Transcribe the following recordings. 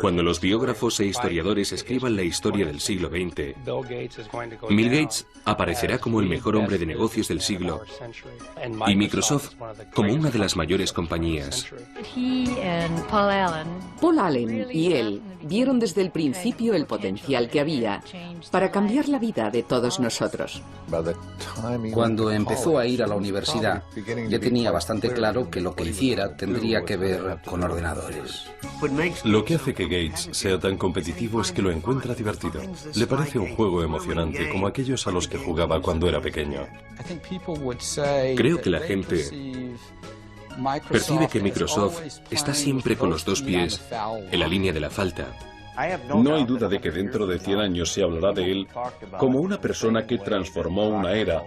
Cuando los biógrafos e historiadores escriban la historia del siglo XX, Bill Gates aparecerá como el mejor hombre de negocios del siglo y Microsoft como una de las mayores compañías. Paul Allen y él vieron desde el principio el potencial que había para cambiar la vida de todos nosotros. Cuando empezó a ir a la universidad, ya tenía bastante claro que lo que hiciera tendría que ver con ordenadores. Lo que hace que Gates sea tan competitivo es que lo encuentra divertido. Le parece un juego emocionante como aquellos a los que jugaba cuando era pequeño. Creo que la gente percibe que Microsoft está siempre con los dos pies en la línea de la falta. No hay duda de que dentro de 100 años se hablará de él como una persona que transformó una era,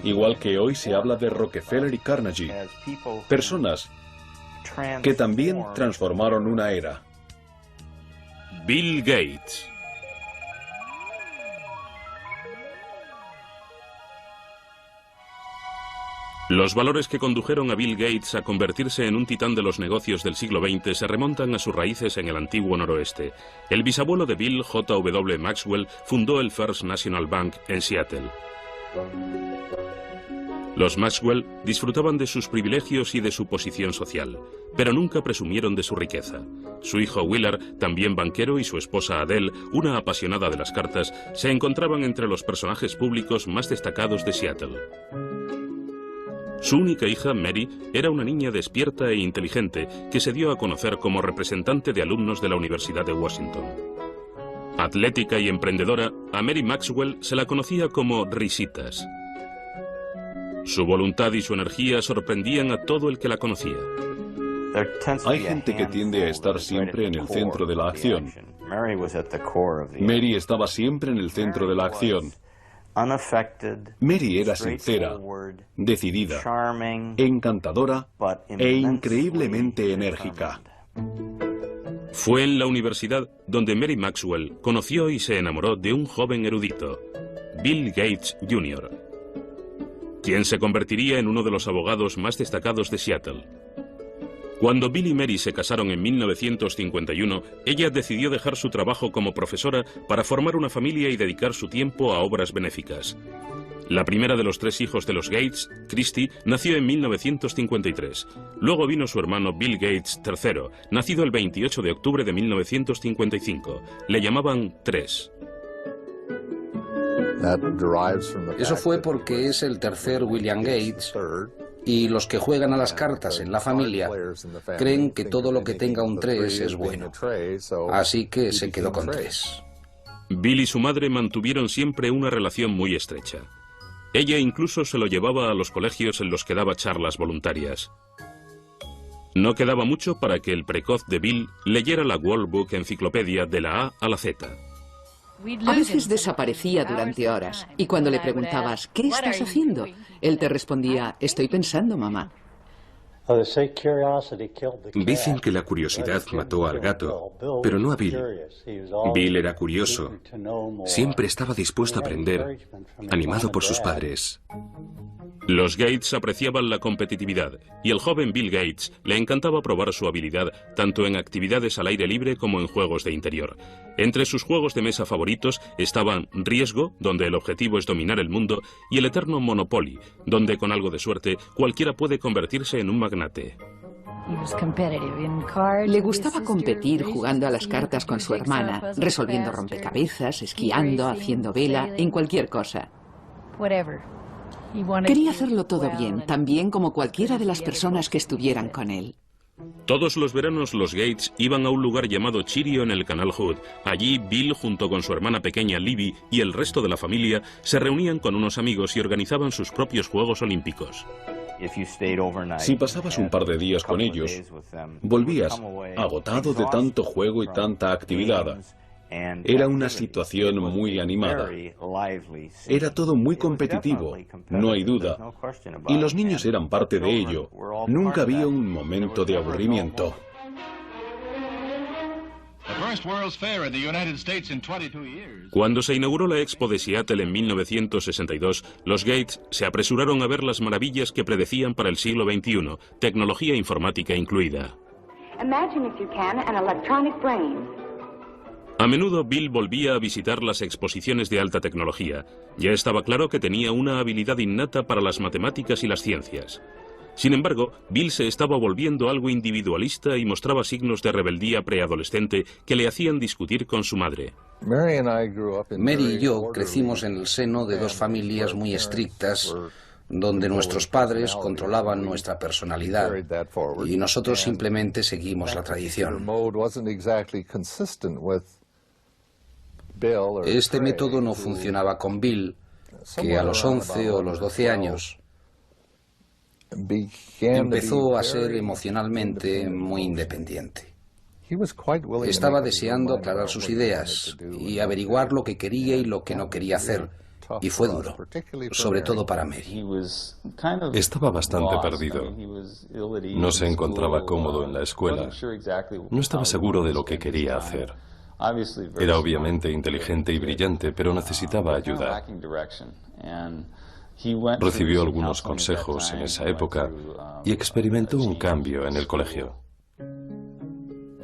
igual que hoy se habla de Rockefeller y Carnegie, personas que también transformaron una era. Bill Gates. Los valores que condujeron a Bill Gates a convertirse en un titán de los negocios del siglo XX se remontan a sus raíces en el antiguo noroeste. El bisabuelo de Bill, J.W. Maxwell, fundó el First National Bank en Seattle. Los Maxwell disfrutaban de sus privilegios y de su posición social, pero nunca presumieron de su riqueza. Su hijo Willard, también banquero, y su esposa Adele, una apasionada de las cartas, se encontraban entre los personajes públicos más destacados de Seattle. Su única hija, Mary, era una niña despierta e inteligente que se dio a conocer como representante de alumnos de la Universidad de Washington. Atlética y emprendedora, a Mary Maxwell se la conocía como Risitas. Su voluntad y su energía sorprendían a todo el que la conocía. Hay gente que tiende a estar siempre en el centro de la acción. Mary estaba siempre en el centro de la acción. Mary era sincera, decidida, encantadora e increíblemente enérgica. Fue en la universidad donde Mary Maxwell conoció y se enamoró de un joven erudito, Bill Gates Jr., quien se convertiría en uno de los abogados más destacados de Seattle. Cuando Bill y Mary se casaron en 1951, ella decidió dejar su trabajo como profesora para formar una familia y dedicar su tiempo a obras benéficas. La primera de los 3 hijos de los Gates, Christy, nació en 1953. Luego vino su hermano Bill Gates III, nacido el 28 de octubre de 1955. Le llamaban 3. Eso fue porque es el tercer William Gates, y los que juegan a las cartas en la familia creen que todo lo que tenga un 3 es bueno. Así que se quedó con 3. Bill y su madre mantuvieron siempre una relación muy estrecha. Ella incluso se lo llevaba a los colegios en los que daba charlas voluntarias. No quedaba mucho para que el precoz de Bill leyera la World Book Enciclopedia de la A a la Z. A veces desaparecía durante horas y cuando le preguntabas, ¿qué estás haciendo?, él te respondía, estoy pensando, mamá. Dicen que la curiosidad mató al gato, pero no a Bill. Bill era curioso. Siempre estaba dispuesto a aprender, animado por sus padres. Los Gates apreciaban la competitividad y el joven Bill Gates le encantaba probar su habilidad tanto en actividades al aire libre como en juegos de interior. Entre sus juegos de mesa favoritos estaban Riesgo, donde el objetivo es dominar el mundo, y el eterno Monopoly, donde con algo de suerte cualquiera puede convertirse en un magnate. Le gustaba competir jugando a las cartas con su hermana, resolviendo rompecabezas, esquiando, haciendo vela, en cualquier cosa. Quería hacerlo todo bien, tan bien como cualquiera de las personas que estuvieran con él. Todos los veranos los Gates iban a un lugar llamado Chirio en el Canal Hood. Allí Bill, junto con su hermana pequeña Libby y el resto de la familia, se reunían con unos amigos y organizaban sus propios Juegos Olímpicos. Si pasabas un par de días con ellos, volvías agotado de tanto juego y tanta actividad. Era una situación muy animada. Era todo muy competitivo, no hay duda. Y los niños eran parte de ello. Nunca había un momento de aburrimiento. Cuando se inauguró la Expo de Seattle en 1962, los Gates se apresuraron a ver las maravillas que predecían para el siglo XXI, tecnología informática incluida. A menudo Bill volvía a visitar las exposiciones de alta tecnología. Ya estaba claro que tenía una habilidad innata para las matemáticas y las ciencias. Sin embargo, Bill se estaba volviendo algo individualista y mostraba signos de rebeldía preadolescente que le hacían discutir con su madre. Mary y yo crecimos en el seno de dos familias muy estrictas, donde nuestros padres controlaban nuestra personalidad y nosotros simplemente seguimos la tradición. Este método no funcionaba con Bill, que a los 11 o los 12 años empezó a ser emocionalmente muy independiente. Estaba deseando aclarar sus ideas y averiguar lo que quería y lo que no quería hacer, y fue duro, sobre todo para Mary. Estaba bastante perdido. No se encontraba cómodo en la escuela. No estaba seguro de lo que quería hacer. Era obviamente inteligente y brillante, pero necesitaba ayuda. Recibió algunos consejos en esa época y experimentó un cambio en el colegio.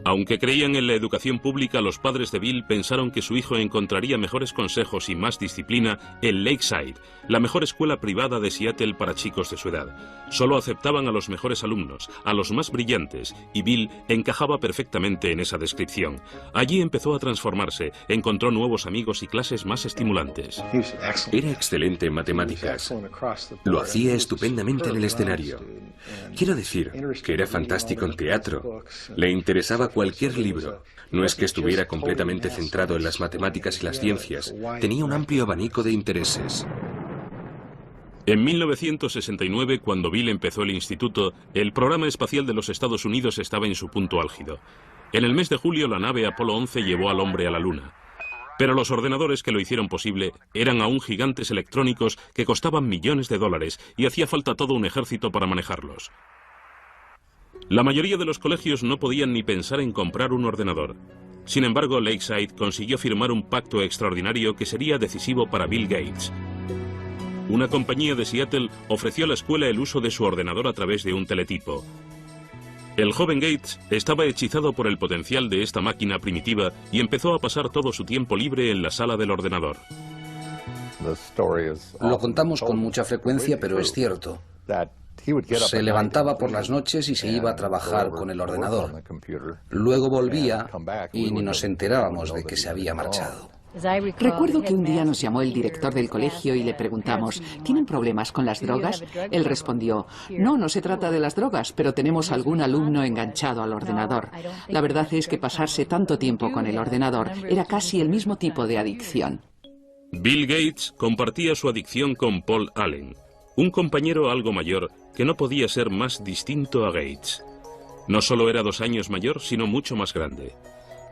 Aunque creían en la educación pública, los padres de Bill pensaron que su hijo encontraría mejores consejos y más disciplina en Lakeside, la mejor escuela privada de Seattle para chicos de su edad. Solo aceptaban a los mejores alumnos, a los más brillantes, y Bill encajaba perfectamente en esa descripción. Allí empezó a transformarse, encontró nuevos amigos y clases más estimulantes. Era excelente en matemáticas. Lo hacía estupendamente en el escenario. Quiero decir que era fantástico en teatro. Le interesaba cualquier libro. No es que estuviera completamente centrado en las matemáticas y las ciencias. Tenía un amplio abanico de intereses. En 1969, cuando Bill empezó el instituto, el programa espacial de los Estados Unidos estaba en su punto álgido. En el mes de julio, la nave Apolo 11 llevó al hombre a la Luna. Pero los ordenadores que lo hicieron posible eran aún gigantes electrónicos que costaban millones de dólares y hacía falta todo un ejército para manejarlos. La mayoría de los colegios no podían ni pensar en comprar un ordenador. Sin embargo, Lakeside consiguió firmar un pacto extraordinario que sería decisivo para Bill Gates. Una compañía de Seattle ofreció a la escuela el uso de su ordenador a través de un teletipo. El joven Gates estaba hechizado por el potencial de esta máquina primitiva y empezó a pasar todo su tiempo libre en la sala del ordenador. Lo contamos con mucha frecuencia, pero es cierto. Se levantaba por las noches y se iba a trabajar con el ordenador. Luego volvía y ni nos enterábamos de que se había marchado. Recuerdo que un día nos llamó el director del colegio y le preguntamos, ¿tienen problemas con las drogas? Él respondió, no se trata de las drogas, pero tenemos algún alumno enganchado al ordenador. La verdad es que pasarse tanto tiempo con el ordenador era casi el mismo tipo de adicción. Bill Gates compartía su adicción con Paul Allen, un compañero algo mayor que no podía ser más distinto a Gates. No solo era 2 años mayor, sino mucho más grande.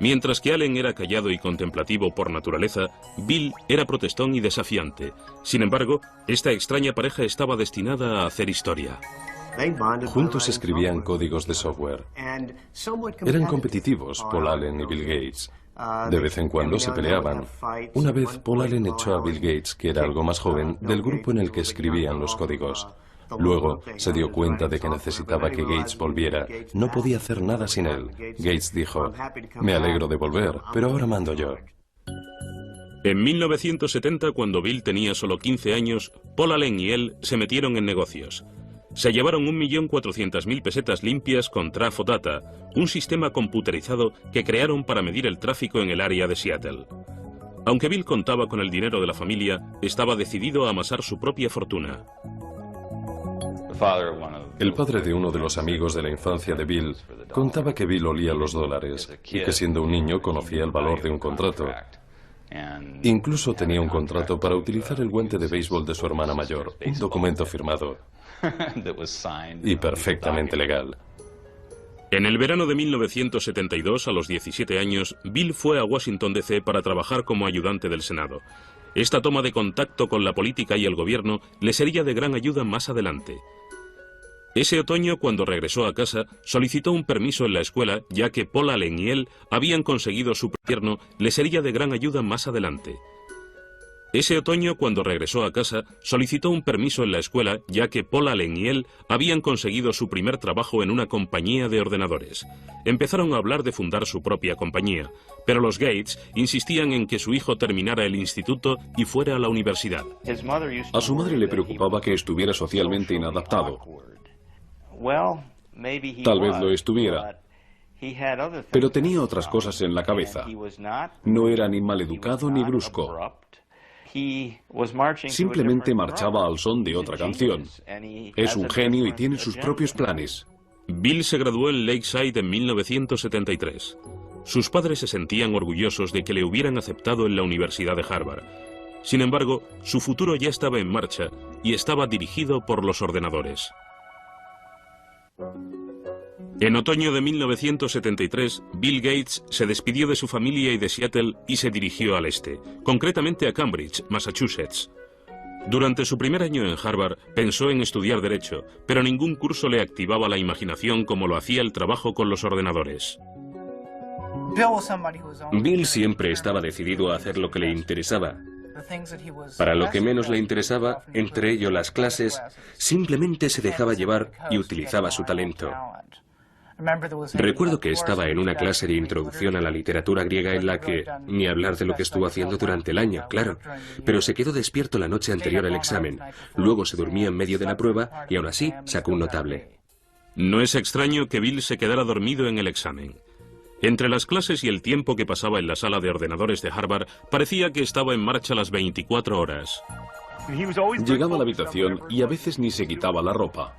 Mientras que Allen era callado y contemplativo por naturaleza, Bill era protestón y desafiante. Sin embargo, esta extraña pareja estaba destinada a hacer historia. Juntos escribían códigos de software. Eran competitivos, Paul Allen y Bill Gates. De vez en cuando se peleaban. Una vez Paul Allen echó a Bill Gates, que era algo más joven, del grupo en el que escribían los códigos. Luego se dio cuenta de que necesitaba que Gates volviera. No podía hacer nada sin él. Gates dijo, me alegro de volver, pero ahora mando yo. En 1970, cuando Bill tenía solo 15 años, Paul Allen y él se metieron en negocios. Se llevaron 1.400.000 pesetas limpias con Trafo Data, un sistema computerizado que crearon para medir el tráfico en el área de Seattle. Aunque Bill contaba con el dinero de la familia, estaba decidido a amasar su propia fortuna. El padre de uno de los amigos de la infancia de Bill contaba que Bill olía los dólares y que siendo un niño conocía el valor de un contrato. Incluso tenía un contrato para utilizar el guante de béisbol de su hermana mayor, un documento firmado y perfectamente legal. En el verano de 1972, a los 17 años, Bill fue a Washington D.C. para trabajar como ayudante del Senado. Esta toma de contacto con la política y el gobierno le sería de gran ayuda más adelante. Ese otoño, cuando regresó a casa, solicitó un permiso en la escuela, ya que Paul Allen y él habían conseguido su gobierno, le sería de gran ayuda más adelante. Ese otoño, cuando regresó a casa, solicitó un permiso en la escuela, ya que Paul Allen y él habían conseguido su primer trabajo en una compañía de ordenadores. Empezaron a hablar de fundar su propia compañía, pero los Gates insistían en que su hijo terminara el instituto y fuera a la universidad. A su madre le preocupaba que estuviera socialmente inadaptado. Tal vez lo estuviera, pero tenía otras cosas en la cabeza. No era ni maleducado ni brusco. Simplemente marchaba al son de otra canción. Es un genio y tiene sus propios planes. Bill se graduó en Lakeside en 1973. Sus padres se sentían orgullosos de que le hubieran aceptado en la Universidad de Harvard. Sin embargo, su futuro ya estaba en marcha y estaba dirigido por los ordenadores. En otoño de 1973, Bill Gates se despidió de su familia y de Seattle y se dirigió al este, concretamente a Cambridge, Massachusetts. Durante su primer año en Harvard, pensó en estudiar Derecho, pero ningún curso le activaba la imaginación como lo hacía el trabajo con los ordenadores. Bill siempre estaba decidido a hacer lo que le interesaba. Para lo que menos le interesaba, entre ello las clases, simplemente se dejaba llevar y utilizaba su talento. Recuerdo que estaba en una clase de introducción a la literatura griega en la que, ni hablar de lo que estuvo haciendo durante el año, claro, pero se quedó despierto la noche anterior al examen, luego se durmió en medio de la prueba y aún así sacó un notable. No es extraño que Bill se quedara dormido en el examen. Entre las clases y el tiempo que pasaba en la sala de ordenadores de Harvard, parecía que estaba en marcha las 24 horas. Llegaba a la habitación y a veces ni se quitaba la ropa.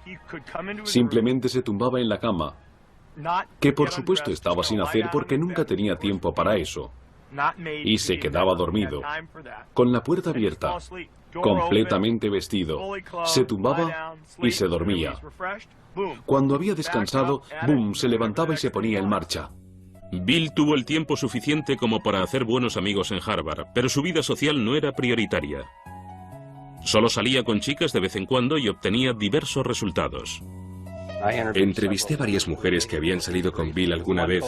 Simplemente se tumbaba en la cama, que por supuesto estaba sin hacer porque nunca tenía tiempo para eso, y se quedaba dormido, con la puerta abierta, completamente vestido. Se tumbaba y se dormía. Cuando había descansado, ¡boom!, se levantaba y se ponía en marcha. Bill tuvo el tiempo suficiente como para hacer buenos amigos en Harvard, pero su vida social no era prioritaria. Solo salía con chicas de vez en cuando y obtenía diversos resultados. Entrevisté a varias mujeres que habían salido con Bill alguna vez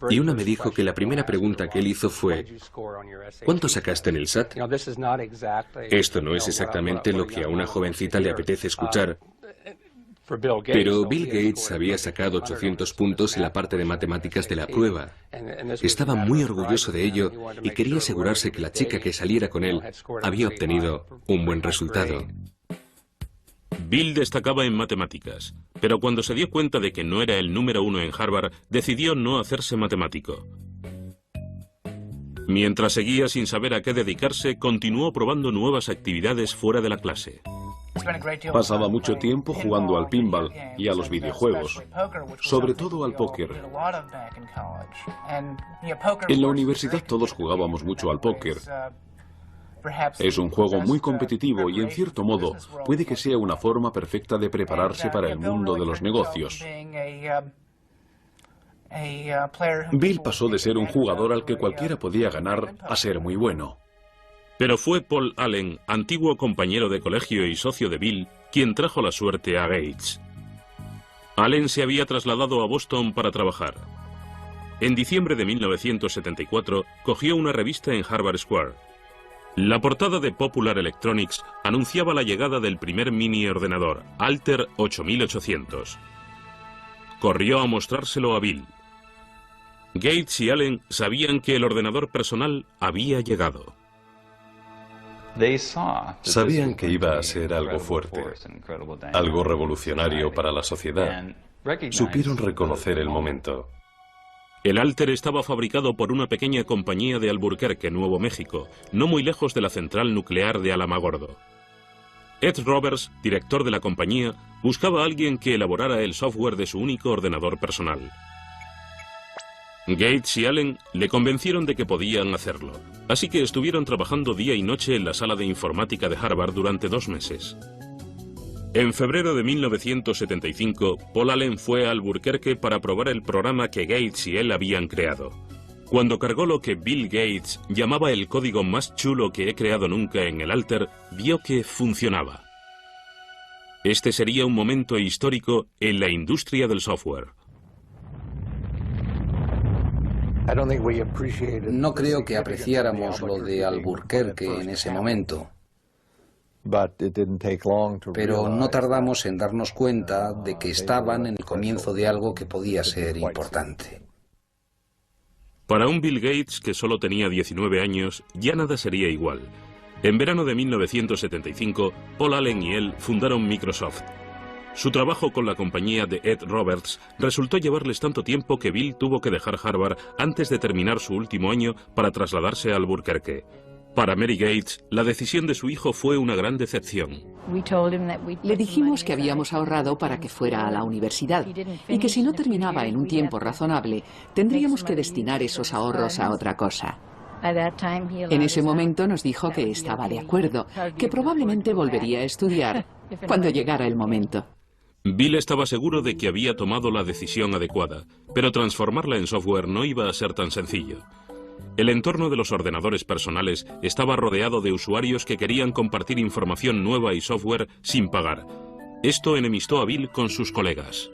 y una me dijo que la primera pregunta que él hizo fue ¿cuánto sacaste en el SAT? Esto no es exactamente lo que a una jovencita le apetece escuchar, pero Bill Gates había sacado 800 puntos en la parte de matemáticas de la prueba. Estaba muy orgulloso de ello y quería asegurarse que la chica que saliera con él había obtenido un buen resultado. Bill destacaba en matemáticas, pero cuando se dio cuenta de que no era el número uno en Harvard, decidió no hacerse matemático. Mientras seguía sin saber a qué dedicarse, continuó probando nuevas actividades fuera de la clase. Pasaba mucho tiempo jugando al pinball y a los videojuegos, sobre todo al póker. En la universidad todos jugábamos mucho al póker. Es un juego muy competitivo y, en cierto modo, puede que sea una forma perfecta de prepararse para el mundo de los negocios. Bill pasó de ser un jugador al que cualquiera podía ganar a ser muy bueno. Pero fue Paul Allen, antiguo compañero de colegio y socio de Bill, quien trajo la suerte a Gates. Allen se había trasladado a Boston para trabajar. En diciembre de 1974, cogió una revista en Harvard Square. La portada de Popular Electronics anunciaba la llegada del primer mini ordenador, Altair 8800. Corrió a mostrárselo a Bill. Gates y Allen sabían que el ordenador personal había llegado. Sabían que iba a ser algo fuerte, algo revolucionario para la sociedad. Supieron reconocer el momento. El Altair estaba fabricado por una pequeña compañía de Albuquerque, Nuevo México, no muy lejos de la central nuclear de Alamogordo. Ed Roberts, director de la compañía, buscaba a alguien que elaborara el software de su único ordenador personal. Gates y Allen le convencieron de que podían hacerlo, así que estuvieron trabajando día y noche en la sala de informática de Harvard durante 2 meses. En febrero de 1975, Paul Allen fue a Albuquerque para probar el programa que Gates y él habían creado. Cuando cargó lo que Bill Gates llamaba el código más chulo que he creado nunca en el Altair, vio que funcionaba. Este sería un momento histórico en la industria del software. No creo que apreciáramos lo de Albuquerque en ese momento, pero no tardamos en darnos cuenta de que estaban en el comienzo de algo que podía ser importante. Para un Bill Gates que solo tenía 19 años, ya nada sería igual. En verano de 1975, Paul Allen y él fundaron Microsoft. Su trabajo con la compañía de Ed Roberts resultó llevarles tanto tiempo que Bill tuvo que dejar Harvard antes de terminar su último año para trasladarse a Albuquerque. Para Mary Gates, la decisión de su hijo fue una gran decepción. Le dijimos que habíamos ahorrado para que fuera a la universidad y que si no terminaba en un tiempo razonable, tendríamos que destinar esos ahorros a otra cosa. En ese momento nos dijo que estaba de acuerdo, que probablemente volvería a estudiar cuando llegara el momento. Bill estaba seguro de que había tomado la decisión adecuada, pero transformarla en software no iba a ser tan sencillo. El entorno de los ordenadores personales estaba rodeado de usuarios que querían compartir información nueva y software sin pagar. Esto enemistó a Bill con sus colegas.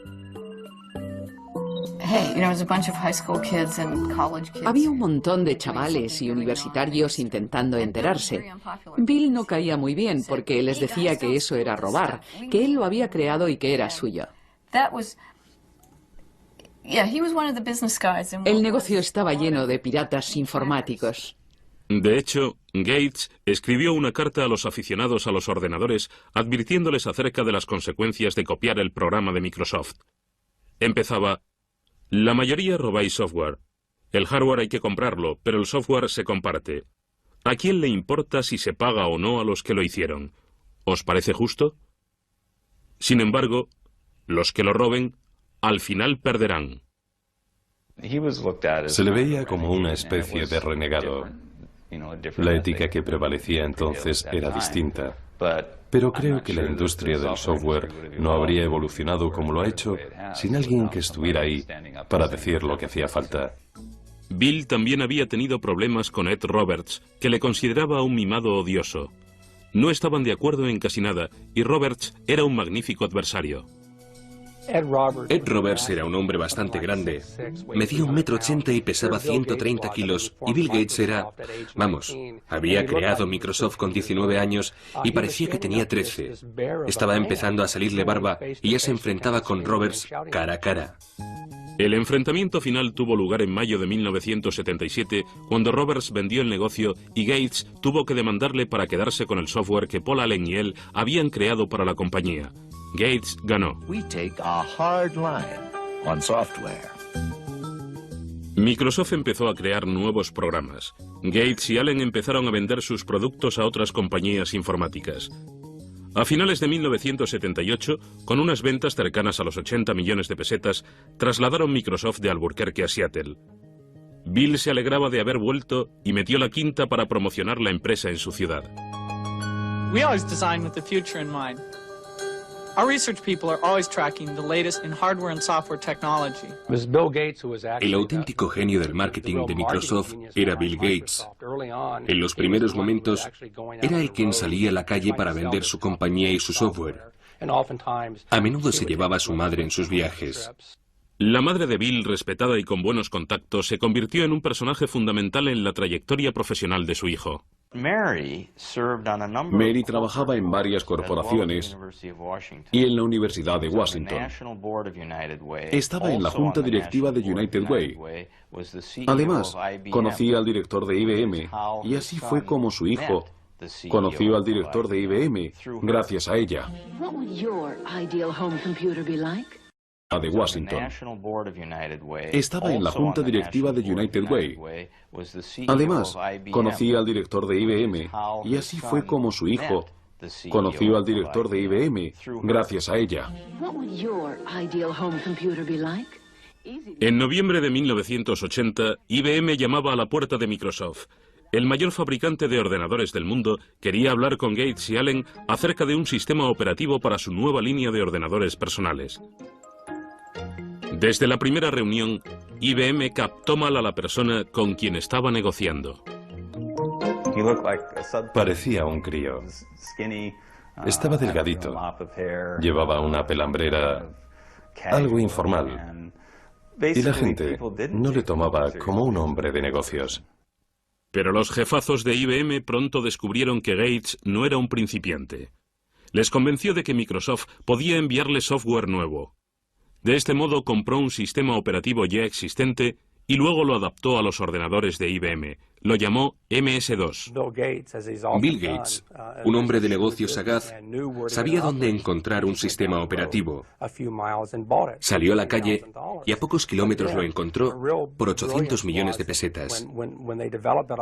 Había un montón de chavales y universitarios intentando enterarse. Bill no caía muy bien porque les decía que eso era robar, que él lo había creado y que era suyo. El negocio estaba lleno de piratas informáticos. De hecho, Gates escribió una carta a los aficionados a los ordenadores advirtiéndoles acerca de las consecuencias de copiar el programa de Microsoft. Empezaba: la mayoría robáis software. El hardware hay que comprarlo, pero el software se comparte. ¿A quién le importa si se paga o no a los que lo hicieron? ¿Os parece justo? Sin embargo, los que lo roben, al final perderán. Se le veía como una especie de renegado. La ética que prevalecía entonces era distinta. Pero creo que la industria del software no habría evolucionado como lo ha hecho sin alguien que estuviera ahí para decir lo que hacía falta. Bill también había tenido problemas con Ed Roberts, que le consideraba un mimado odioso. No estaban de acuerdo en casi nada, y Roberts era un magnífico adversario. Ed Roberts era un hombre bastante grande. Medía 1,80 m y pesaba 130 kilos. Y Bill Gates era... Vamos, había creado Microsoft con 19 años y parecía que tenía 13. Estaba empezando a salirle barba y ya se enfrentaba con Roberts cara a cara. El enfrentamiento final tuvo lugar en mayo de 1977, cuando Roberts vendió el negocio y Gates tuvo que demandarle para quedarse con el software que Paul Allen y él habían creado para la compañía. Gates ganó. Microsoft empezó a crear nuevos programas. Gates y Allen empezaron a vender sus productos a otras compañías informáticas. A finales de 1978, con unas ventas cercanas a los 80 millones de pesetas, trasladaron Microsoft de Albuquerque a Seattle. Bill se alegraba de haber vuelto y metió la quinta para promocionar la empresa en su ciudad. We always design with the future in mind. Our research people are always tracking the latest in hardware and software technology. El auténtico genio del marketing de Microsoft era Bill Gates. En los primeros momentos, era el quien salía a la calle para vender su compañía y su software. A menudo se llevaba a su madre en sus viajes. La madre de Bill, respetada y con buenos contactos, se convirtió en un personaje fundamental en la trayectoria profesional de su hijo. Mary trabajaba en varias corporaciones y en la Universidad de Washington. Estaba en la junta directiva de United Way. Además, conocía al director de IBM y así fue como su hijo conoció al director de IBM gracias a ella. De Washington. Estaba en la junta directiva de United Way. Además, conocía al director de IBM y así fue como su hijo conoció al director de IBM gracias a ella. En noviembre de 1980, IBM llamaba a la puerta de Microsoft. El mayor fabricante de ordenadores del mundo quería hablar con Gates y Allen acerca de un sistema operativo para su nueva línea de ordenadores personales. Desde la primera reunión, IBM captó mal a la persona con quien estaba negociando. Parecía un crío. Estaba delgadito. Llevaba una pelambrera algo informal. Y la gente no le tomaba como un hombre de negocios. Pero los jefazos de IBM pronto descubrieron que Gates no era un principiante. Les convenció de que Microsoft podía enviarle software nuevo. De este modo compró un sistema operativo ya existente y luego lo adaptó a los ordenadores de IBM. Lo llamó MS-2. Bill Gates, un hombre de negocios sagaz, sabía dónde encontrar un sistema operativo. Salió a la calle y a pocos kilómetros lo encontró por 800 millones de pesetas.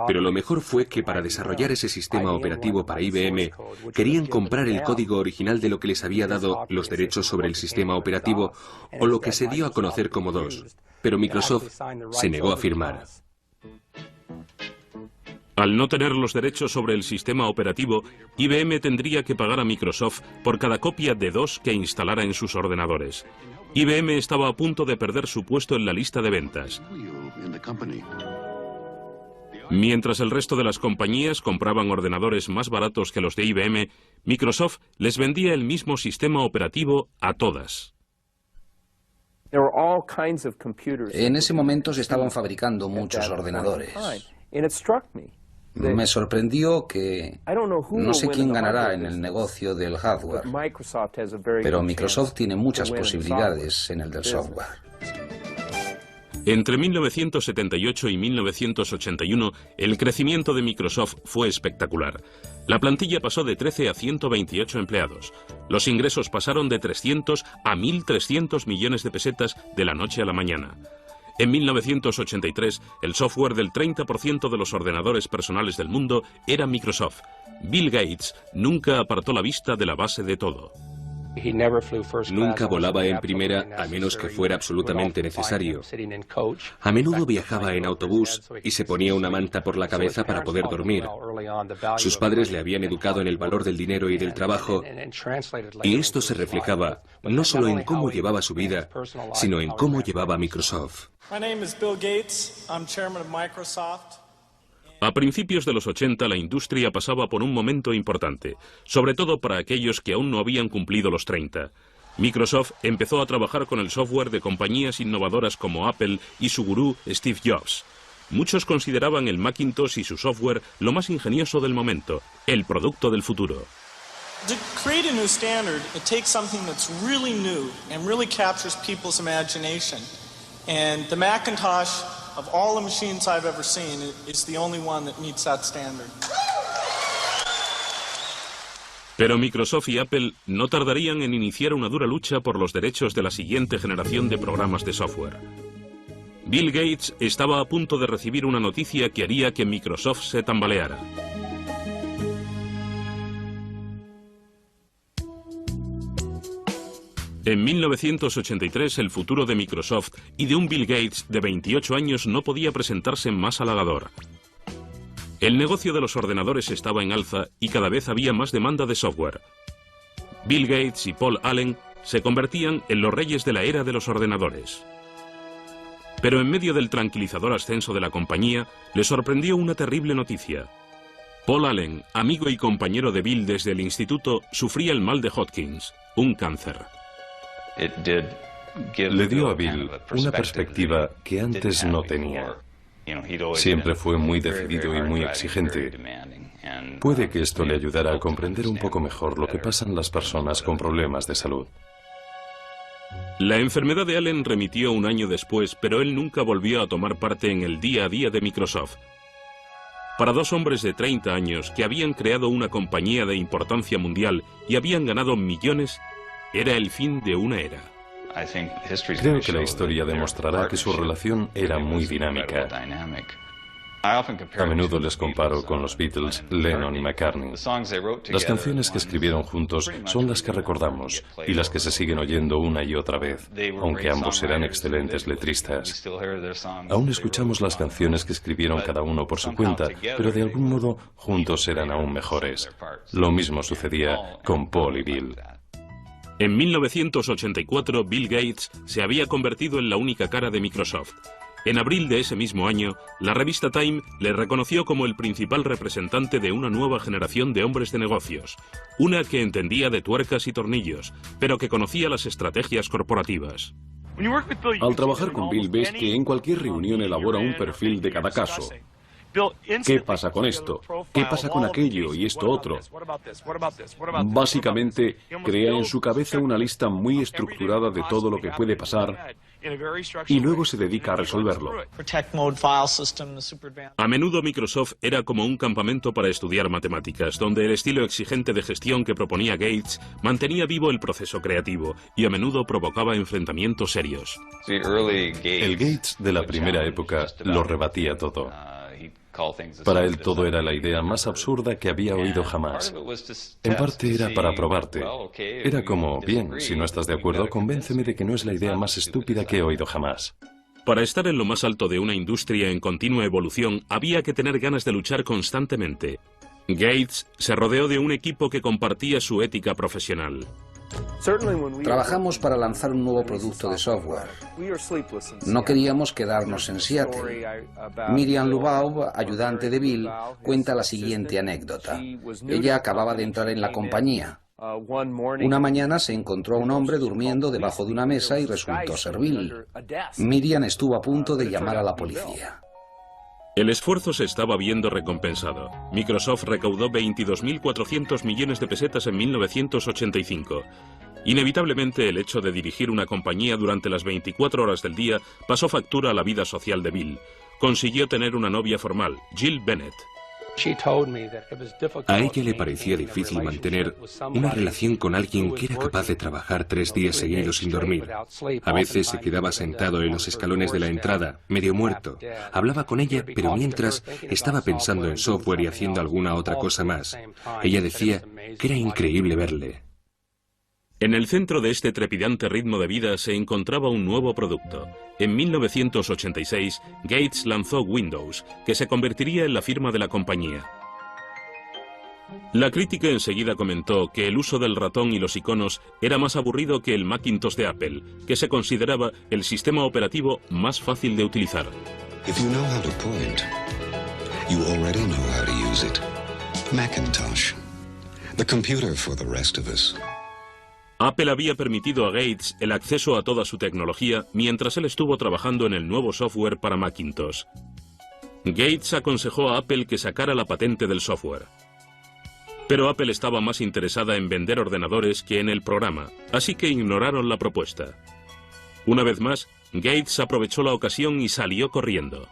Pero lo mejor fue que para desarrollar ese sistema operativo para IBM, querían comprar el código original de lo que les había dado los derechos sobre el sistema operativo, o lo que se dio a conocer como DOS. Pero Microsoft se negó a firmar. Al no tener los derechos sobre el sistema operativo, IBM tendría que pagar a Microsoft por cada copia de DOS que instalara en sus ordenadores. IBM estaba a punto de perder su puesto en la lista de ventas. Mientras el resto de las compañías compraban ordenadores más baratos que los de IBM, Microsoft les vendía el mismo sistema operativo a todas. En ese momento se estaban fabricando muchos ordenadores. Me sorprendió que no sé quién ganará en el negocio del hardware, pero Microsoft tiene muchas posibilidades en el del software. Entre 1978 y 1981, el crecimiento de Microsoft fue espectacular. La plantilla pasó de 13 a 128 empleados. Los ingresos pasaron de 300 a 1.300 millones de pesetas de la noche a la mañana. En 1983, el software del 30% de los ordenadores personales del mundo era Microsoft. Bill Gates nunca apartó la vista de la base de todo. Nunca volaba en primera a menos que fuera absolutamente necesario. A menudo viajaba en autobús y se ponía una manta por la cabeza para poder dormir. Sus padres le habían educado en el valor del dinero y del trabajo, y esto se reflejaba no solo en cómo llevaba su vida, sino en cómo llevaba Microsoft. A principios de los 80 la industria pasaba por un momento importante, sobre todo para aquellos que aún no habían cumplido los 30. Microsoft empezó a trabajar con el software de compañías innovadoras como Apple y su gurú Steve Jobs. Muchos consideraban el Macintosh y su software lo más ingenioso del momento, el producto del futuro. To create a new standard, it takes something that's really new and really captures people's imagination. And the Macintosh, of all the machines I've ever seen, is the only one that meets that standard. Pero Microsoft y Apple no tardarían en iniciar una dura lucha por los derechos de la siguiente generación de programas de software. Bill Gates estaba a punto de recibir una noticia que haría que Microsoft se tambaleara. En 1983 el futuro de Microsoft y de un Bill Gates de 28 años no podía presentarse más halagador. El negocio de los ordenadores estaba en alza y cada vez había más demanda de software. Bill Gates y Paul Allen se convertían en los reyes de la era de los ordenadores. Pero en medio del tranquilizador ascenso de la compañía, le sorprendió una terrible noticia. Paul Allen, amigo y compañero de Bill desde el instituto, sufría el mal de Hodgkins, un cáncer. Le dio a Bill una perspectiva que antes no tenía. Siempre fue muy decidido y muy exigente. Puede que esto le ayudara a comprender un poco mejor lo que pasan las personas con problemas de salud. La enfermedad de Allen remitió un año después, pero él nunca volvió a tomar parte en el día a día de Microsoft. Para dos hombres de 30 años que habían creado una compañía de importancia mundial y habían ganado millones, era el fin de una era. Creo que la historia demostrará que su relación era muy dinámica. A menudo les comparo con los Beatles, Lennon y McCartney. Las canciones que escribieron juntos son las que recordamos y las que se siguen oyendo una y otra vez, aunque ambos eran excelentes letristas. Aún escuchamos las canciones que escribieron cada uno por su cuenta, pero de algún modo juntos eran aún mejores. Lo mismo sucedía con Paul y Bill. En 1984, Bill Gates se había convertido en la única cara de Microsoft. En abril de ese mismo año, la revista Time le reconoció como el principal representante de una nueva generación de hombres de negocios, una que entendía de tuercas y tornillos, pero que conocía las estrategias corporativas. Al trabajar con Bill ves que en cualquier reunión elabora un perfil de cada caso. ¿Qué pasa con esto? ¿Qué pasa con aquello y esto otro? Básicamente, crea en su cabeza una lista muy estructurada de todo lo que puede pasar y luego se dedica a resolverlo. A menudo Microsoft era como un campamento para estudiar matemáticas, donde el estilo exigente de gestión que proponía Gates mantenía vivo el proceso creativo y a menudo provocaba enfrentamientos serios. El Gates de la primera época lo rebatía todo. Para él todo era la idea más absurda que había oído jamás. En parte era para probarte. Era como, bien, si no estás de acuerdo, convénceme de que no es la idea más estúpida que he oído jamás. Para estar en lo más alto de una industria en continua evolución, había que tener ganas de luchar constantemente. Gates se rodeó de un equipo que compartía su ética profesional. Trabajamos para lanzar un nuevo producto de software. No queríamos quedarnos en Seattle. Miriam Lubaub, ayudante de Bill, cuenta la siguiente anécdota. Ella acababa de entrar en la compañía. Una mañana se encontró a un hombre durmiendo debajo de una mesa y resultó ser Bill. Miriam estuvo a punto de llamar a la policía. El esfuerzo se estaba viendo recompensado. Microsoft recaudó 22.400 millones de pesetas en 1985. Inevitablemente, el hecho de dirigir una compañía durante las 24 horas del día pasó factura a la vida social de Bill. Consiguió tener una novia formal, Jill Bennett. A ella le parecía difícil mantener una relación con alguien que era capaz de trabajar 3 días seguidos sin dormir. A veces se quedaba sentado en los escalones de la entrada, medio muerto. Hablaba con ella, pero mientras estaba pensando en software y haciendo alguna otra cosa más. Ella decía que era increíble verle. En el centro de este trepidante ritmo de vida se encontraba un nuevo producto. En 1986, Gates lanzó Windows, que se convertiría en la firma de la compañía. La crítica enseguida comentó que el uso del ratón y los iconos era más aburrido que el Macintosh de Apple, que se consideraba el sistema operativo más fácil de utilizar. If you know how to point, you already know how to use it. Macintosh, the computer for the rest of us. Apple había permitido a Gates el acceso a toda su tecnología mientras él estuvo trabajando en el nuevo software para Macintosh. Gates aconsejó a Apple que sacara la patente del software. Pero Apple estaba más interesada en vender ordenadores que en el programa, así que ignoraron la propuesta. Una vez más, Gates aprovechó la ocasión y salió corriendo.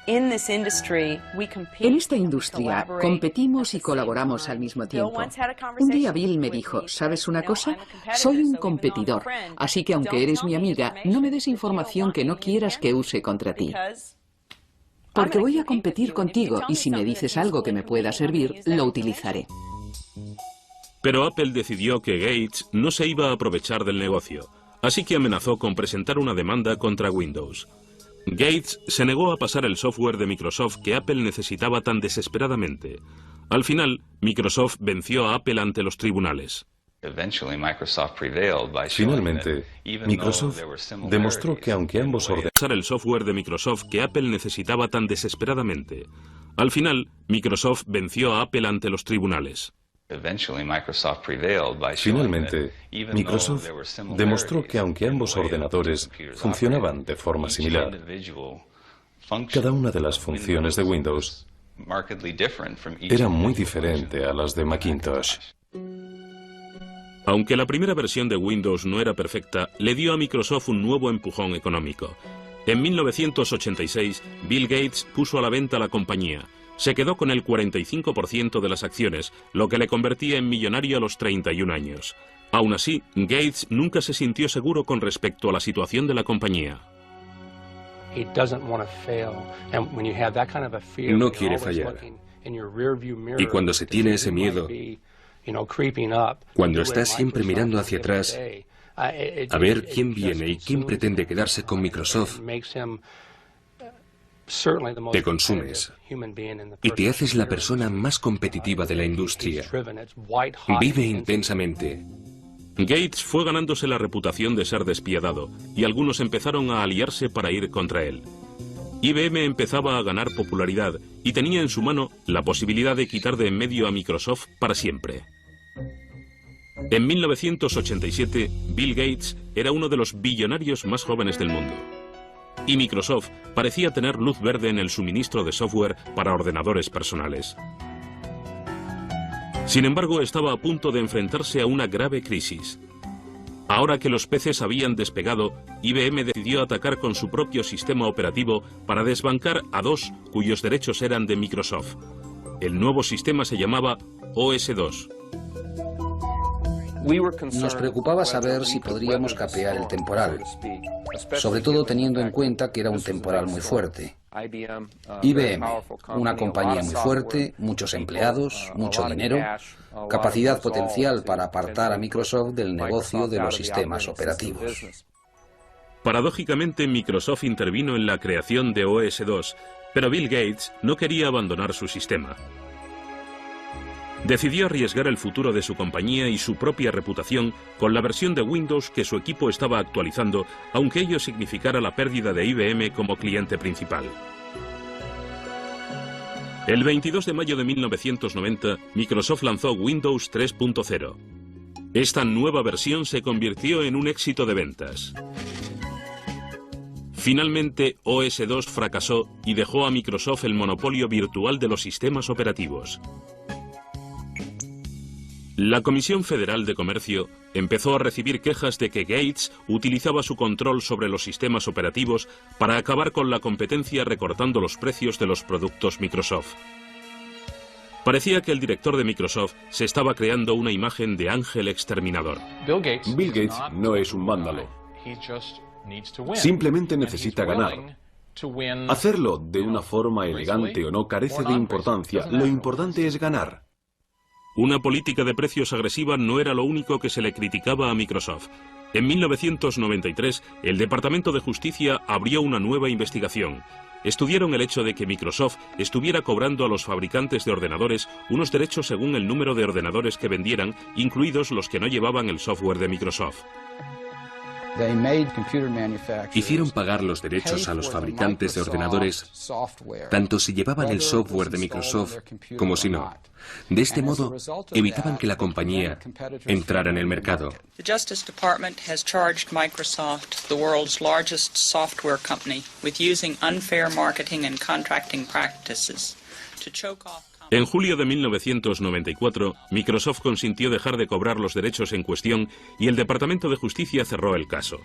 En esta industria competimos y colaboramos al mismo tiempo. Un día Bill me dijo, ¿sabes una cosa? Soy un competidor, así que aunque eres mi amiga, no me des información que no quieras que use contra ti. Porque voy a competir contigo y si me dices algo que me pueda servir, lo utilizaré. Pero Apple decidió que Gates no se iba a aprovechar del negocio, así que amenazó con presentar una demanda contra Windows. Gates se negó a pasar el software de Microsoft que Apple necesitaba tan desesperadamente. Al final, Microsoft venció a Apple ante los tribunales. Finalmente, Microsoft demostró que aunque ambos pasar el software de Microsoft que Apple necesitaba tan desesperadamente. Al final, Microsoft venció a Apple ante los tribunales. Finalmente, Microsoft demostró que aunque ambos ordenadores funcionaban de forma similar, cada una de las funciones de Windows era muy diferente a las de Macintosh. Aunque la primera versión de Windows no era perfecta, le dio a Microsoft un nuevo empujón económico. En 1986, Bill Gates puso a la venta la compañía. Se quedó con el 45% de las acciones, lo que le convertía en millonario a los 31 años. Aún así, Gates nunca se sintió seguro con respecto a la situación de la compañía. No quiere fallar. Y cuando se tiene ese miedo, cuando estás siempre mirando hacia atrás, a ver quién viene y quién pretende quedarse con Microsoft, te consumes y te haces la persona más competitiva de la industria. Vive intensamente. Gates fue ganándose la reputación de ser despiadado y algunos empezaron a aliarse para ir contra él. IBM empezaba a ganar popularidad y tenía en su mano la posibilidad de quitar de en medio a Microsoft para siempre. En 1987, Bill Gates era uno de los billonarios más jóvenes del mundo. Y Microsoft parecía tener luz verde en el suministro de software para ordenadores personales. Sin embargo, estaba a punto de enfrentarse a una grave crisis. Ahora que los PCs habían despegado, IBM decidió atacar con su propio sistema operativo para desbancar a dos cuyos derechos eran de Microsoft. El nuevo sistema se llamaba OS/2. Nos preocupaba saber si podríamos capear el temporal, sobre todo teniendo en cuenta que era un temporal muy fuerte. IBM, una compañía muy fuerte, muchos empleados, mucho dinero, capacidad potencial para apartar a Microsoft del negocio de los sistemas operativos. Paradójicamente, Microsoft intervino en la creación de OS/2, pero Bill Gates no quería abandonar su sistema. Decidió arriesgar el futuro de su compañía y su propia reputación con la versión de Windows que su equipo estaba actualizando, aunque ello significara la pérdida de IBM como cliente principal. El 22 de mayo de 1990, Microsoft lanzó Windows 3.0. Esta nueva versión se convirtió en un éxito de ventas. Finalmente, OS/2 fracasó y dejó a Microsoft el monopolio virtual de los sistemas operativos. La Comisión Federal de Comercio empezó a recibir quejas de que Gates utilizaba su control sobre los sistemas operativos para acabar con la competencia recortando los precios de los productos Microsoft. Parecía que el director de Microsoft se estaba creando una imagen de ángel exterminador. Bill Gates no es un vándalo. Simplemente necesita ganar. Hacerlo de una forma elegante o no carece de importancia. Lo importante es ganar. Una política de precios agresiva no era lo único que se le criticaba a Microsoft. En 1993, el Departamento de Justicia abrió una nueva investigación. Estudiaron el hecho de que Microsoft estuviera cobrando a los fabricantes de ordenadores unos derechos según el número de ordenadores que vendieran, incluidos los que no llevaban el software de Microsoft. Hicieron pagar los derechos a los fabricantes de ordenadores, tanto si llevaban el software de Microsoft como si no. De este modo, evitaban que la compañía entrara en el mercado. The Justice Department has charged Microsoft, the world's largest software company, with using unfair marketing and contracting practices to choke off. En julio de 1994, Microsoft consintió dejar de cobrar los derechos en cuestión y el Departamento de Justicia cerró el caso.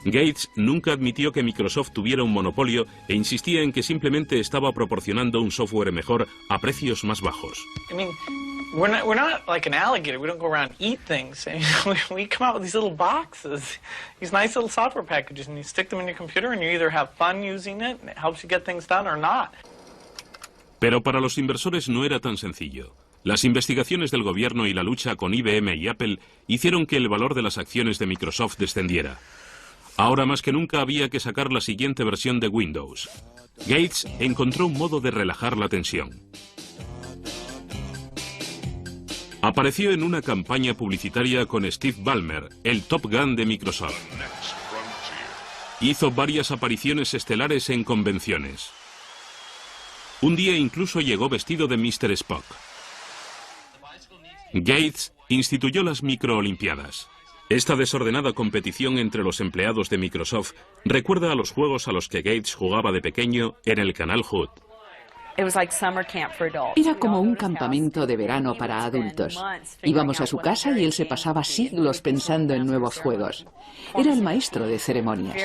Gates nunca admitió que Microsoft tuviera un monopolio e insistía en que simplemente estaba proporcionando un software mejor a precios más bajos. We're not like an alligator. We don't go around and eat things. We come out with these little boxes, these nice little software packages, and you stick them in your computer and you either have fun using it and it helps you get things done or not. Pero para los inversores no era tan sencillo. Las investigaciones del gobierno y la lucha con IBM y Apple hicieron que el valor de las acciones de Microsoft descendiera. Ahora más que nunca había que sacar la siguiente versión de Windows. Gates encontró un modo de relajar la tensión. Apareció en una campaña publicitaria con Steve Ballmer, el Top Gun de Microsoft. Hizo varias apariciones estelares en convenciones. Un día incluso llegó vestido de Mr. Spock. Gates instituyó las microolimpiadas. Esta desordenada competición entre los empleados de Microsoft recuerda a los juegos a los que Gates jugaba de pequeño en el canal Hood. Era como un campamento de verano para adultos. Íbamos a su casa y él se pasaba siglos pensando en nuevos juegos. Era el maestro de ceremonias.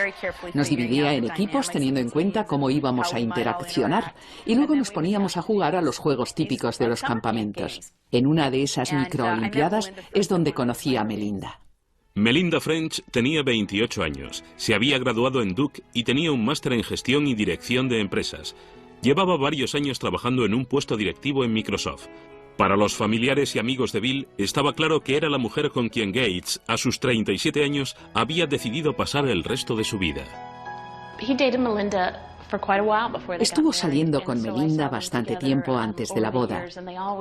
Nos dividía en equipos teniendo en cuenta cómo íbamos a interaccionar y luego nos poníamos a jugar a los juegos típicos de los campamentos. En una de esas microolimpiadas es donde conocí a Melinda. Melinda French tenía 28 años, se había graduado en Duke y tenía un máster en gestión y dirección de empresas. Llevaba varios años trabajando en un puesto directivo en Microsoft. Para los familiares y amigos de Bill, estaba claro que era la mujer con quien Gates, a sus 37 años, había decidido pasar el resto de su vida. Estuvo saliendo con Melinda bastante tiempo antes de la boda.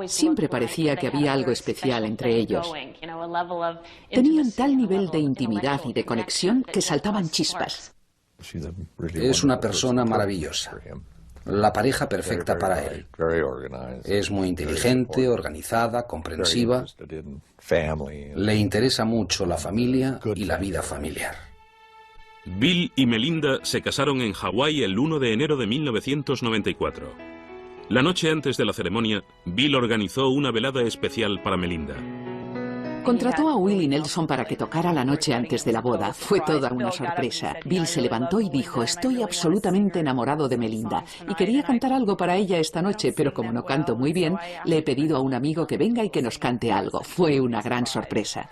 Siempre parecía que había algo especial entre ellos. Tenían tal nivel de intimidad y de conexión que saltaban chispas. Es una persona maravillosa. La pareja perfecta para él. Es muy inteligente, organizada, comprensiva. Le interesa mucho la familia y la vida familiar. Bill y Melinda se casaron en Hawái el 1 de enero de 1994. La noche antes de la ceremonia, Bill organizó una velada especial para Melinda. Contrató a Willie Nelson para que tocara la noche antes de la boda. Fue toda una sorpresa. Bill se levantó y dijo: estoy absolutamente enamorado de Melinda y quería cantar algo para ella esta noche, pero como no canto muy bien, le he pedido a un amigo que venga y que nos cante algo. Fue una gran sorpresa.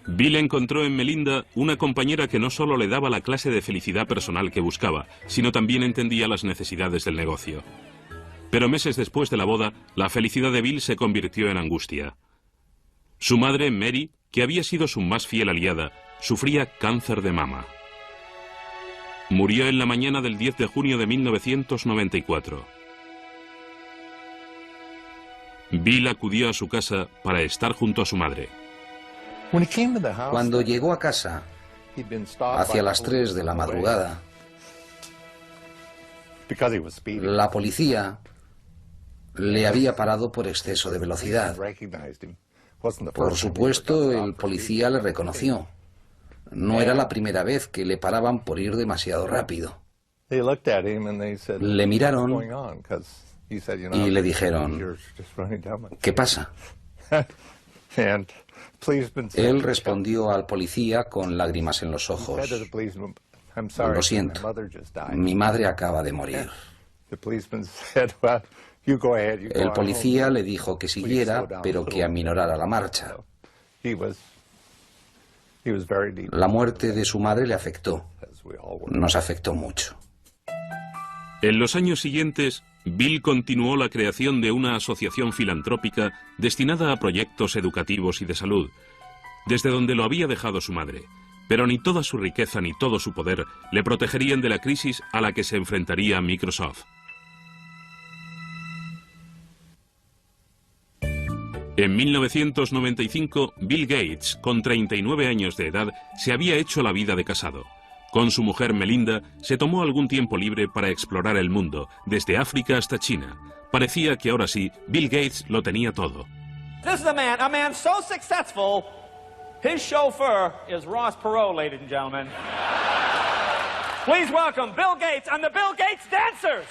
Bill encontró en Melinda una compañera que no solo le daba la clase de felicidad personal que buscaba, sino también entendía las necesidades del negocio. Pero meses después de la boda, la felicidad de Bill se convirtió en angustia. Su madre, Mary, que había sido su más fiel aliada, sufría cáncer de mama. Murió en la mañana del 10 de junio de 1994. Bill acudió a su casa para estar junto a su madre. Cuando llegó a casa, hacia las 3 de la madrugada, la policía le había parado por exceso de velocidad. Por supuesto, el policía le reconoció. No era la primera vez que le paraban por ir demasiado rápido. Le miraron y le dijeron: ¿qué pasa? Él respondió al policía con lágrimas en los ojos: lo siento, mi madre acaba de morir. El policía le dijo que siguiera, pero que aminorara la marcha. La muerte de su madre le afectó. Nos afectó mucho. En los años siguientes, Bill continuó la creación de una asociación filantrópica destinada a proyectos educativos y de salud, desde donde lo había dejado su madre. Pero ni toda su riqueza ni todo su poder le protegerían de la crisis a la que se enfrentaría Microsoft. En 1995, Bill Gates, con 39 años de edad, se había hecho la vida de casado. Con su mujer Melinda, se tomó algún tiempo libre para explorar el mundo, desde África hasta China. Parecía que ahora sí, Bill Gates lo tenía todo. This is a man so successful, his chauffeur is Ross Perot, ladies and gentlemen. Please welcome Bill Gates and the Bill Gates Dancers.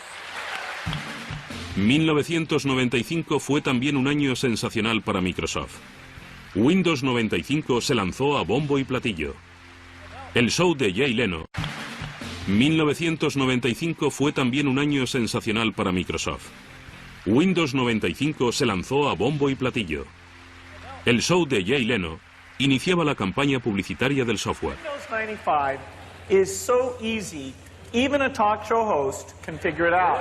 1995 fue también un año sensacional para Microsoft. Windows 95 se lanzó a bombo y platillo. El show de Jay Leno. 1995 fue también un año sensacional para Microsoft. Windows 95 se lanzó a bombo y platillo. El show de Jay Leno iniciaba la campaña publicitaria del software. Windows 95 is so easy, even a talk show host can figure it out.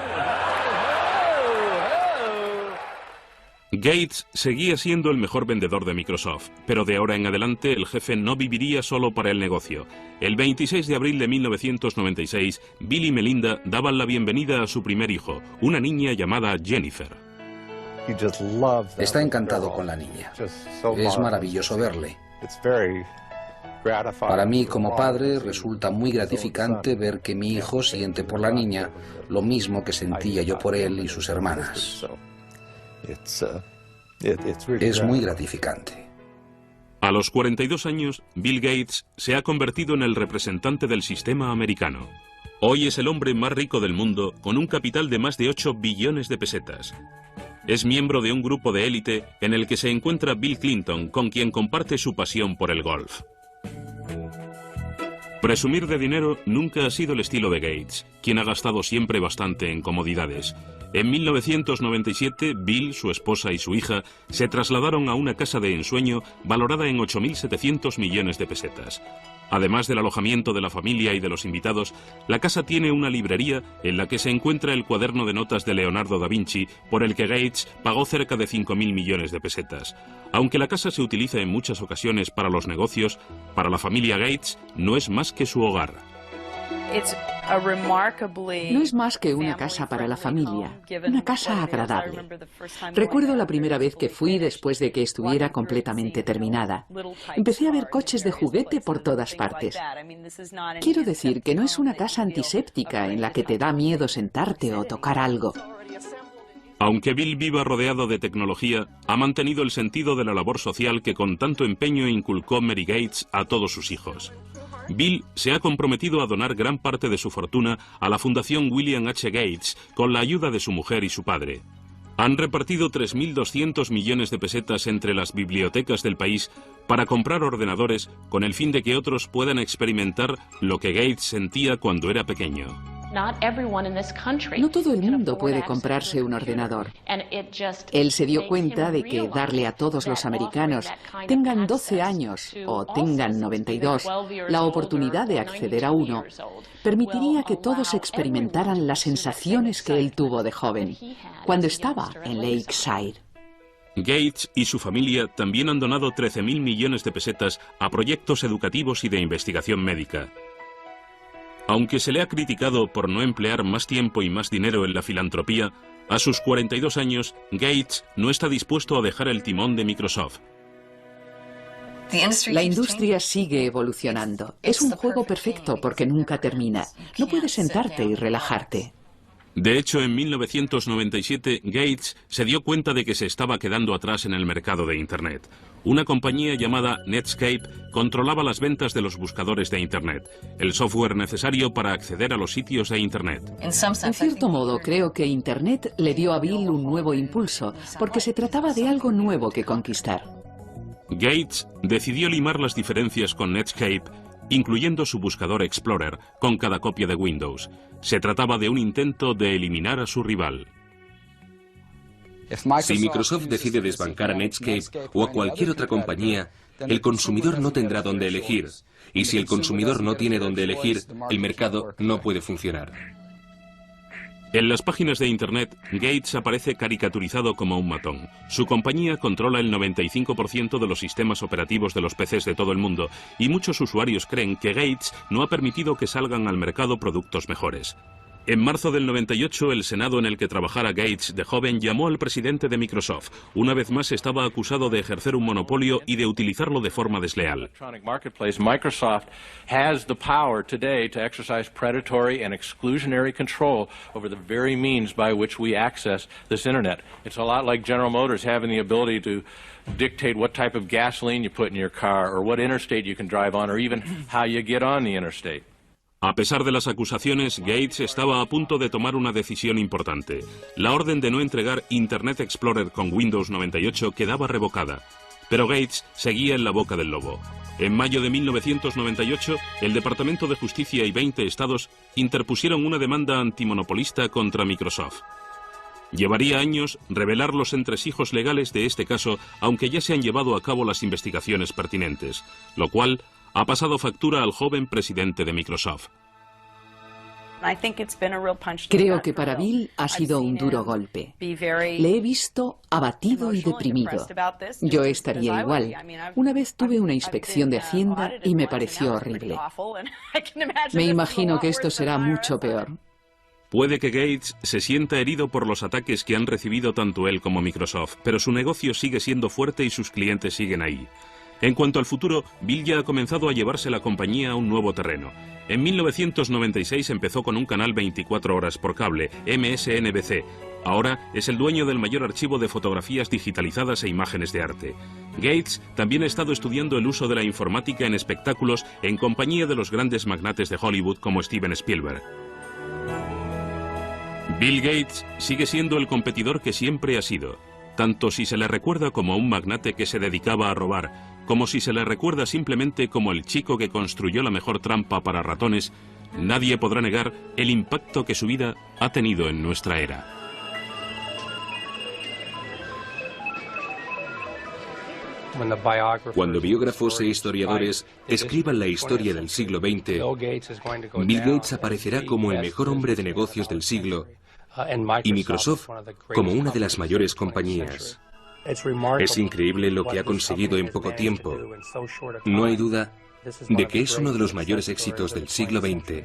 Gates seguía siendo el mejor vendedor de Microsoft, pero de ahora en adelante el jefe no viviría solo para el negocio. El 26 de abril de 1996, Bill y Melinda daban la bienvenida a su primer hijo, una niña llamada Jennifer. Está encantado con la niña. Es maravilloso verle. Para mí, como padre, resulta muy gratificante ver que mi hijo siente por la niña lo mismo que sentía yo por él y sus hermanas. Es muy gratificante. A los 42 años, Bill Gates se ha convertido en el representante del sistema americano. Hoy es el hombre más rico del mundo, con un capital de más de 8 billones de pesetas. Es miembro de un grupo de élite en el que se encuentra Bill Clinton, con quien comparte su pasión por el golf. Presumir de dinero nunca ha sido el estilo de Gates, quien ha gastado siempre bastante en comodidades. En 1997, Bill, su esposa y su hija se trasladaron a una casa de ensueño valorada en 8.700 millones de pesetas. Además del alojamiento de la familia y de los invitados, la casa tiene una librería en la que se encuentra el cuaderno de notas de Leonardo da Vinci, por el que Gates pagó cerca de 5.000 millones de pesetas. Aunque la casa se utiliza en muchas ocasiones para los negocios, para la familia Gates no es más que su hogar. No es más que una casa para la familia, una casa agradable. Recuerdo la primera vez que fui después de que estuviera completamente terminada. Empecé a ver coches de juguete por todas partes. Quiero decir que no es una casa antiséptica en la que te da miedo sentarte o tocar algo. Aunque Bill viva rodeado de tecnología, ha mantenido el sentido de la labor social que con tanto empeño inculcó Mary Gates a todos sus hijos. Bill se ha comprometido a donar gran parte de su fortuna a la Fundación William H. Gates con la ayuda de su mujer y su padre. Han repartido 3.200 millones de pesetas entre las bibliotecas del país para comprar ordenadores con el fin de que otros puedan experimentar lo que Gates sentía cuando era pequeño. No todo el mundo puede comprarse un ordenador. Él se dio cuenta de que darle a todos los americanos, tengan 12 años o tengan 92, la oportunidad de acceder a uno, permitiría que todos experimentaran las sensaciones que él tuvo de joven, cuando estaba en Lakeside. Gates y su familia también han donado 13.000 millones de pesetas a proyectos educativos y de investigación médica. Aunque se le ha criticado por no emplear más tiempo y más dinero en la filantropía, a sus 42 años, Gates no está dispuesto a dejar el timón de Microsoft. La industria sigue evolucionando. Es un juego perfecto porque nunca termina. No puedes sentarte y relajarte. De hecho, en 1997, Gates se dio cuenta de que se estaba quedando atrás en el mercado de Internet. Una compañía llamada Netscape controlaba las ventas de los buscadores de Internet, el software necesario para acceder a los sitios de Internet. En cierto modo, creo que Internet le dio a Bill un nuevo impulso, porque se trataba de algo nuevo que conquistar. Gates decidió limar las diferencias con Netscape, incluyendo su buscador Explorer, con cada copia de Windows. Se trataba de un intento de eliminar a su rival. Si Microsoft decide desbancar a Netscape o a cualquier otra compañía, el consumidor no tendrá dónde elegir. Y si el consumidor no tiene dónde elegir, el mercado no puede funcionar. En las páginas de Internet, Gates aparece caricaturizado como un matón. Su compañía controla el 95% de los sistemas operativos de los PCs de todo el mundo, y muchos usuarios creen que Gates no ha permitido que salgan al mercado productos mejores. En marzo del 98, el Senado en el que trabajara Gates de joven llamó al presidente de Microsoft. Una vez más estaba acusado de ejercer un monopolio y de utilizarlo de forma desleal. Microsoft has the power today to exercise predatory and exclusionary control over the very means by which we access this internet. It's a lot like General Motors having the ability to dictate what type of gasoline you put in your car or what interstate you can drive on or even how you get on the interstate. A pesar de las acusaciones, Gates estaba a punto de tomar una decisión importante. La orden de no entregar Internet Explorer con Windows 98 quedaba revocada. Pero Gates seguía en la boca del lobo. En mayo de 1998, el Departamento de Justicia y 20 estados interpusieron una demanda antimonopolista contra Microsoft. Llevaría años revelar los entresijos legales de este caso, aunque ya se han llevado a cabo las investigaciones pertinentes, lo cual ha pasado factura al joven presidente de Microsoft. Creo que para Bill ha sido un duro golpe. Le he visto abatido y deprimido. Yo estaría igual. Una vez tuve una inspección de Hacienda y me pareció horrible. Me imagino que esto será mucho peor. Puede que Gates se sienta herido por los ataques que han recibido tanto él como Microsoft, pero su negocio sigue siendo fuerte y sus clientes siguen ahí. En cuanto al futuro, Bill ya ha comenzado a llevarse la compañía a un nuevo terreno. En 1996 empezó con un canal 24 horas por cable, MSNBC. Ahora es el dueño del mayor archivo de fotografías digitalizadas e imágenes de arte. Gates también ha estado estudiando el uso de la informática en espectáculos en compañía de los grandes magnates de Hollywood como Steven Spielberg. Bill Gates sigue siendo el competidor que siempre ha sido, tanto si se le recuerda como un magnate que se dedicaba a robar, como si se le recuerda simplemente como el chico que construyó la mejor trampa para ratones. Nadie podrá negar el impacto que su vida ha tenido en nuestra era. Cuando biógrafos e historiadores escriban la historia del siglo XX, Bill Gates aparecerá como el mejor hombre de negocios del siglo y Microsoft como una de las mayores compañías. Es increíble lo que ha conseguido en poco tiempo. No hay duda de que es uno de los mayores éxitos del siglo XX.